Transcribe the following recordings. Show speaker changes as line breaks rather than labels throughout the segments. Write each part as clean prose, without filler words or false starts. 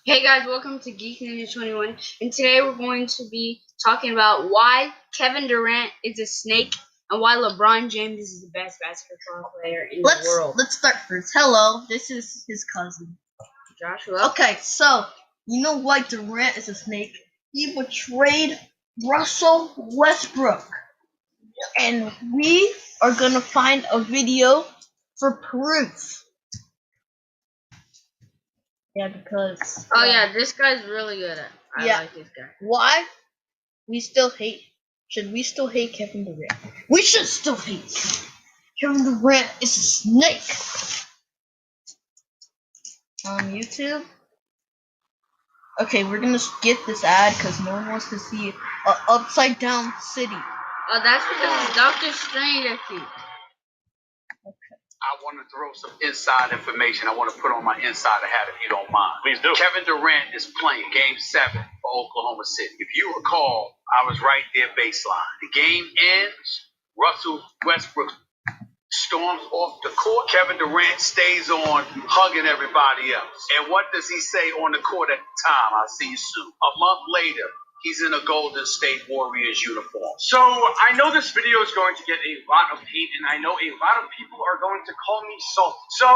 Hey guys, welcome to Geek Ninja 21, and today we're going to be talking about why Kevin Durant is a snake and why LeBron James is the best basketball player in the world.
Let's start first. Hello, this is his cousin.
Joshua.
Okay, so you know why Durant is a snake? He betrayed Russell Westbrook, and we are gonna find a video for proof. Yeah, because
This guy's really good at. I like this guy.
Why? Should we still hate Kevin Durant? We should still hate Kevin Durant is a snake. On YouTube. Okay, we're gonna skip this ad because no one wants to see an upside down city.
Oh, that's because it's Doctor Strange, I think.
I want to throw some inside information. I want to put on my insider hat if you don't mind.
Please do.
Kevin Durant is playing Game 7 for Oklahoma City. If you recall, I was right there baseline. The game ends. Russell Westbrook storms off the court. Kevin Durant stays on, hugging everybody else. And what does he say on the court at the time? I'll see you soon. A month later, he's in a Golden State Warriors uniform.
So I know this video is going to get a lot of hate, and I know a lot of people are going to call me salty. So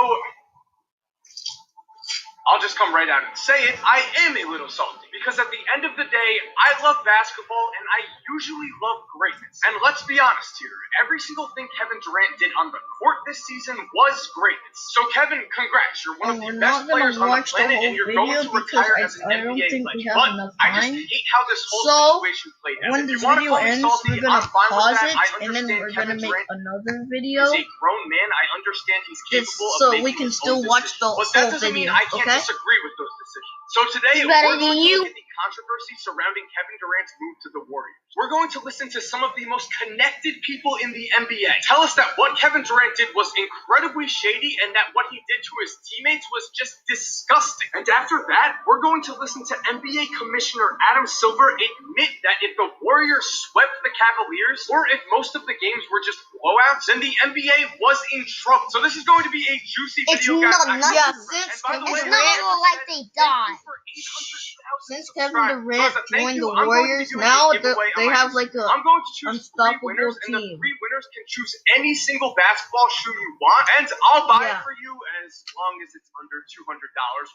I'll just come right out and say it. I am a little salty because at the end of the day, I love basketball and I usually love greatness. And let's be honest here, every single thing Kevin Durant did on the court this season was greatness. So Kevin, congrats. You're one of the best players on the planet and you're going to retire as an NBA legend. But I just hate how this whole situation played out.
When this video ends, we're gonna pause it and then we're gonna make another video.
He's a grown man. I understand he's capable of
so
making
we can
his
still
own
watch
decisions.
the
But
whole
that doesn't mean
video,
I can't
okay?
disagree with those decisions. So today,
He's
we're
better
going
than
to
you.
look at the controversy surrounding Kevin Durant's move to the Warriors. We're going to listen to some of the most connected people in the NBA tell us that what Kevin Durant did was incredibly shady and that what he did to his teammates was just disgusting. And after that, we're going to listen to NBA Commissioner Adam Silver admit that if the Warriors swept the Cavaliers, or if most of the games were just blowouts, then the NBA was in trouble. So this is going to be a juicy video, guys.
Since Kevin Durant joined the Warriors, now they have like a
I'm going to choose
unstoppable
three winners,
team.
and the three winners can choose any single basketball shoe you want, and I'll buy it for you as long as it's under $200,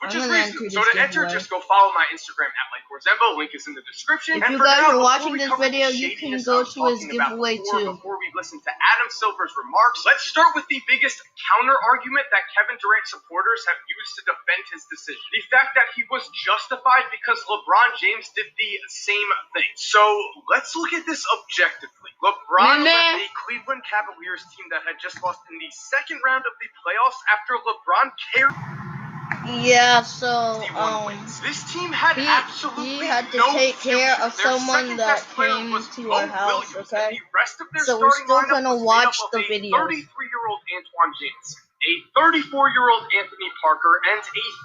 which is reasonable. So to enter, just go follow my Instagram at @LikeOrZembo. Link is in the description.
If you guys are watching this video, you can go to his giveaway too.
Before we listen to Adam Silver's remarks, let's start with the biggest counter argument that Kevin Durant supporters have used to defend his decision. The fact that he was justified because LeBron James did the same thing. So let's look at this objectively. LeBron led a Cleveland Cavaliers team that had just lost in the second round of the playoffs after LeBron carried. This team had absolutely
he had to
no
take care
future.
of
Their
someone that
second-best player
came
was
to
Mo
our house,
Williams,
okay?
and the rest of their
So we're
starting
still
lineup
gonna
was made
watch
up
the
of a
video.
33-year-old Antoine James, a 34-year-old Anthony Parker, and a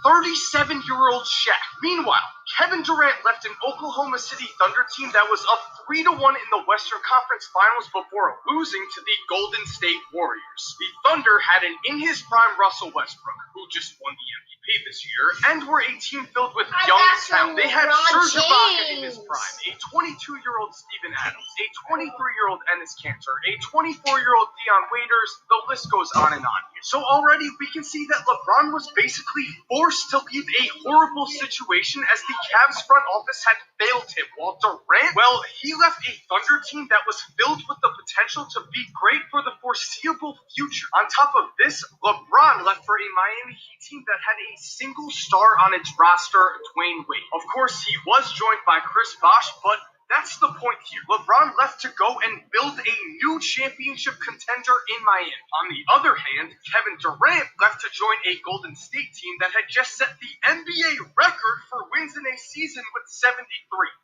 37-year-old Shaq. Meanwhile, Kevin Durant left an Oklahoma City Thunder team that was up 3-1 in the Western Conference Finals before losing to the Golden State Warriors. The Thunder had an in-his-prime Russell Westbrook, who just won the MVP this year, and were a team filled with young talent. They had Serge Ibaka in his prime, a 22-year-old Steven Adams, a 23-year-old Enes Kanter, a 24-year-old Dion Waiters. The list goes on and on here. So already we can see that LeBron was basically forced to leave a horrible situation as the Cavs front office had failed him, while Durant, well, he left a Thunder team that was filled with the potential to be great for the foreseeable future. On top of this, LeBron left for a Miami Heat team that had a single star on its roster, Dwayne Wade. Of course, he was joined by Chris Bosh, but that's the point here. LeBron left to go and build a new championship contender in Miami. On the other hand, Kevin Durant left to join a Golden State team that had just set the NBA record for wins in a season with 73.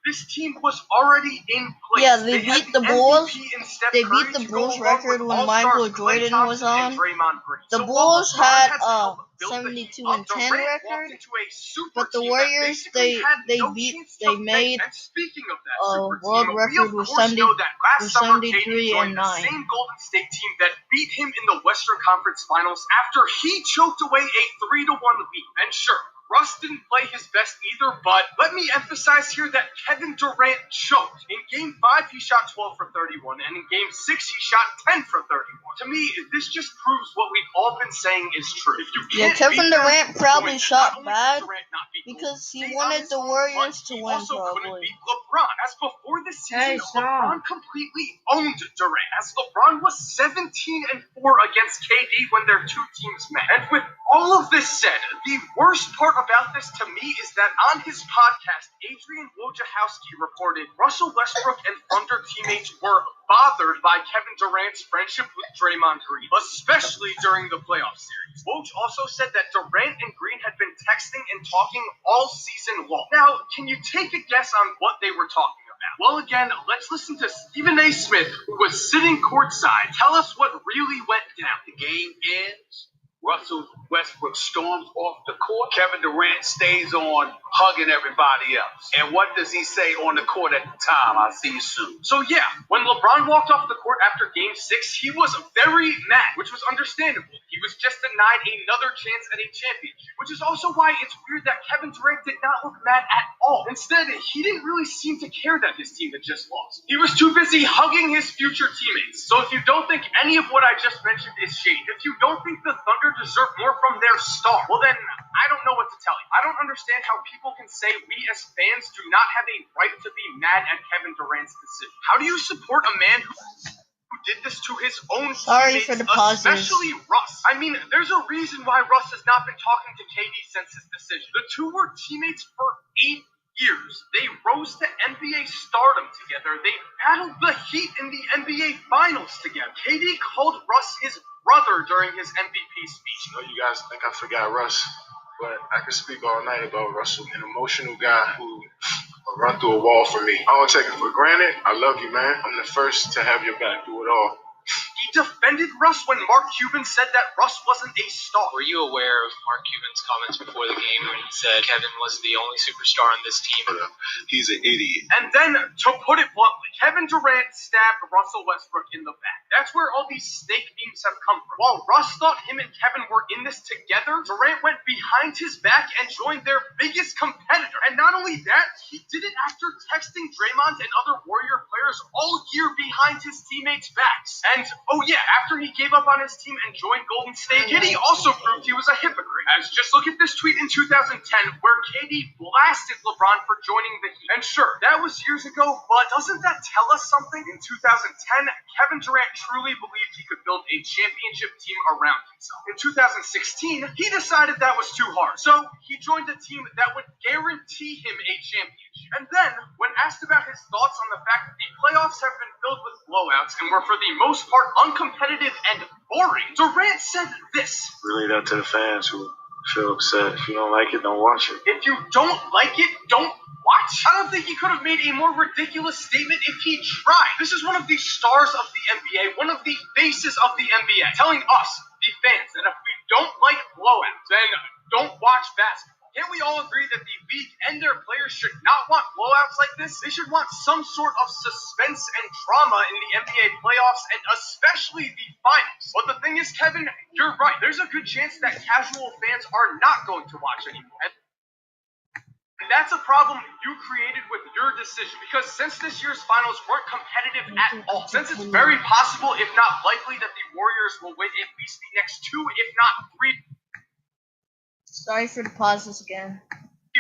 This team was already in place.
Yeah, they beat the Bulls. They beat the Bulls record when Michael Jordan was on. The Bulls had 72-10 record, but the Warriors they made world record was 73-9.
Same Golden State team that beat him in the Western Conference Finals after he choked away a 3-1 lead. And sure, Russ didn't play his best either, but let me emphasize here that Kevin Durant choked. In Game 5, he shot 12 for 31, and in Game 6, he shot 10 for 31. To me, this just proves what we've all been saying is true. If you can't
Kevin
beat them,
Durant probably shot
not only
bad
did Durant not beat
because he
Golden State
wanted
on his
the
own,
Warriors
but
to
he
win,
also couldn't
probably.
beat LeBron. As before this season,
Hey, stop.
LeBron completely owned Durant, as LeBron was 17-4 against KD when their two teams met. And with all of this said, the worst part about this to me is that on his podcast, Adrian Wojciechowski reported Russell Westbrook and Thunder teammates were bothered by Kevin Durant's friendship with Draymond Green, especially during the playoff series. Woj also said that Durant and Green had been texting and talking all season long. Now, can you take a guess on what they were talking about? Well, again, let's listen to Stephen A. Smith, who was sitting courtside, tell us what really went down.
The game ends. Russell Westbrook storms off the court. Kevin Durant stays on hugging everybody else. And what does he say on the court at the time? I'll see you soon.
So yeah, when LeBron walked off the court after Game 6, he was very mad, which was understandable. He was just denied another chance at a championship, which is also why it's weird that Kevin Durant did not look mad at all. Instead, he didn't really seem to care that his team had just lost. He was too busy hugging his future teammates. So if you don't think any of what I just mentioned is shade, if you don't think the Thunder deserve more from their star, well then, I don't know what to tell you. I don't understand how people can say we as fans do not have a right to be mad at Kevin Durant's decision. How do you support a man who did this to his own
Sorry
teammates,
for the pauses.
especially Russ? I mean, there's a reason why Russ has not been talking to KD since his decision. The two were teammates for 8 years. They rose to NBA stardom together. They battled the Heat in the NBA Finals together. KD called Russ his brother during his MVP speech.
I know you guys think I forgot Russ, but I could speak all night about Russell, an emotional guy who will run through a wall for me. I don't take it for granted. I love you, man. I'm the first to have your back through it all.
He defended Russ when Mark Cuban said that Russ wasn't a star.
Were you aware of Mark Cuban's comments before the game when he said Kevin was the only superstar on this team?
He's an idiot.
And then, to put it bluntly, Kevin Durant stabbed Russell Westbrook in the back. That's where all these snake memes have come from. While Russ thought him and Kevin were in this together, Durant went behind his back and joined their biggest competitor. And not only that, he did it after texting Draymond and other Warrior players all year behind his teammates' backs. And, oh yeah, after he gave up on his team and joined Golden State, KD also proved he was a hypocrite. As just look at this tweet in 2010 where KD blasted LeBron for joining the Heat. And sure, that was years ago, but doesn't that tell us something? In 2010, Kevin Durant truly believed he could build a championship team around himself. In 2016, he decided that was too hard, so he joined a team that would guarantee him a championship. And then, when asked about his thoughts on the fact that the playoffs have been filled with blowouts and were for the most part uncompetitive and boring, Durant said this.
Relay that to the fans who feel upset. If you don't like it, don't watch it.
If you don't like it, don't watch. I don't think he could have made a more ridiculous statement if he tried. This is one of the stars of the NBA, one of the faces of the NBA, telling us, the fans, that if we don't like blowouts, then don't watch basketball. Can't we all agree that the league and their players should not want blowouts like this? They should want some sort of suspense and drama in the NBA playoffs, and especially the finals. But the thing is, Kevin, you're right. There's a good chance that casual fans are not going to watch anymore. And that's a problem you created with your decision, because since this year's finals weren't competitive at all, since it's very possible, if not likely, that the Warriors will win at least the next 2, if not 3,
Sorry for the pauses again.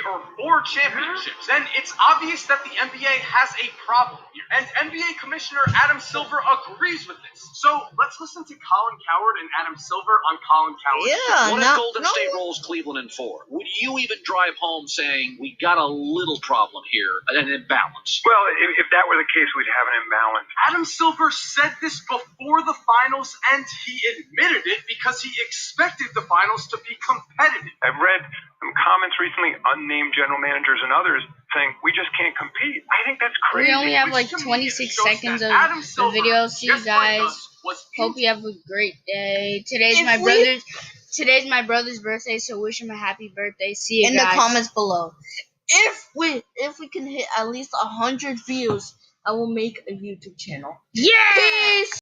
or 4 championships, then it's obvious that the NBA has a problem here. And NBA Commissioner Adam Silver agrees with this. So let's listen to Colin Cowherd and Adam Silver on Colin Cowherd.
Yeah,
What if Golden State rolls Cleveland in 4? Would you even drive home saying we got a little problem here, an imbalance?
Well, if that were the case, we'd have an imbalance.
Adam Silver said this before the finals, and he admitted it because he expected the finals to be competitive.
I've read some comments recently, unnamed general managers and others, saying we just can't compete. I think that's crazy.
We only have like 26 seconds of the video. See you guys. Hope you have a great day. Today's my brother's birthday, so wish him a happy birthday. See you
in
guys.
the comments below. If we can hit at least 100 views, I will make a YouTube channel.
Yeah!
Peace!